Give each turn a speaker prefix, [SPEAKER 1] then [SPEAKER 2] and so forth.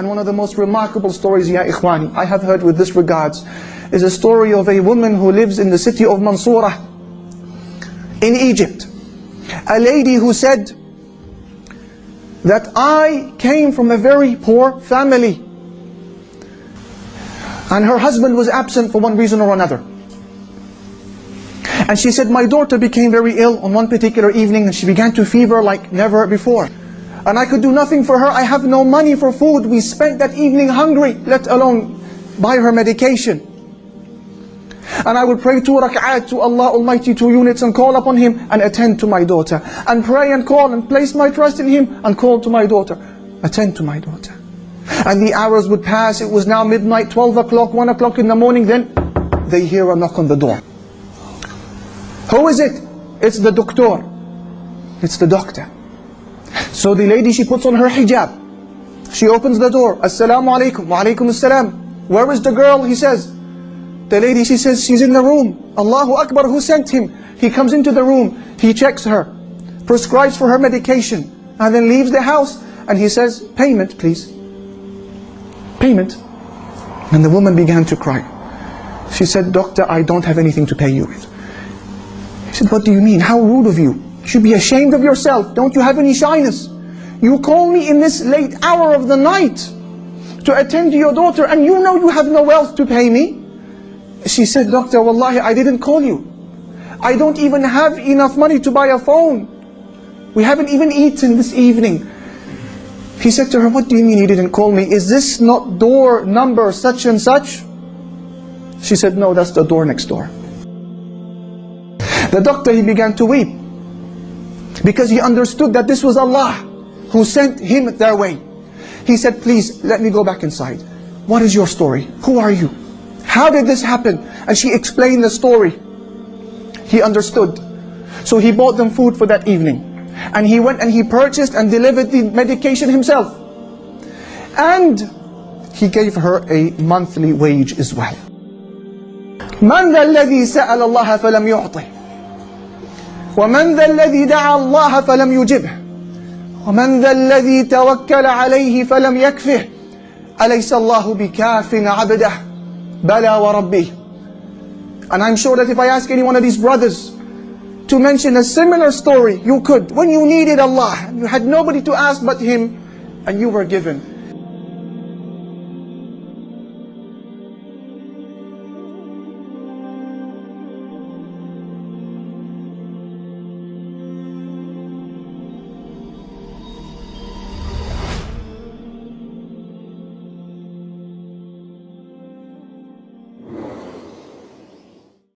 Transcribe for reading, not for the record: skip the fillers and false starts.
[SPEAKER 1] And one of the most remarkable stories, ya ikhwani, I have heard with this regards, is a story of a woman who lives in the city of Mansoura in Egypt. A lady who said that I came from a very poor family, and her husband was absent for one reason or another. And she said, my daughter became very ill on one particular evening, and she began to fever like never before. And I could do nothing for her. I have no money for food. We spent that evening hungry, let alone buy her medication. And I would pray 2 rak'at to Allah Almighty, 2 units, and call upon Him and attend to my daughter. And pray and call and place my trust in Him and call to my daughter. Attend to my daughter. And the hours would pass. It was now midnight, 12 o'clock, 1 o'clock in the morning. Then they hear a knock on the door. Who is it? It's the doctor. It's the doctor. So the lady, she puts on her hijab. She opens the door. Assalamu alaikum. Wa alaikum assalam. Where is the girl? He says. The lady, she says, she's in the room. Allahu Akbar, who sent him? He comes into the room. He checks her, prescribes for her medication, and then leaves the house. And he says, payment please. Payment. And the woman began to cry. She said, doctor, I don't have anything to pay you with. He said, what do you mean? How rude of you. You should be ashamed of yourself. Don't you have any shyness? You call me in this late hour of the night to attend to your daughter, and you know you have no wealth to pay me. She said, doctor, wallahi, I didn't call you. I don't even have enough money to buy a phone. We haven't even eaten this evening. He said to her, what do you mean you didn't call me? Is this not door number such and such? She said, no, that's the door next door. The doctor, he began to weep, because he understood that this was Allah who sent him their way. He said, please, let me go back inside. What is your story? Who are you? How did this happen? And she explained the story. He understood. So he bought them food for that evening. And he went and he purchased and delivered the medication himself. And he gave her a monthly wage as well. من ذا الذي سأل الله فلم يعطه ومن ذا الذي دعا الله فلم يجبه ومن ذا الذي توكل عليه فلم يكفه أليس الله بكاف عبده بلى وربه. And I'm sure that if I ask any one of these brothers to mention a similar story, you could. When you needed Allah, you had nobody to ask but Him, and you were given.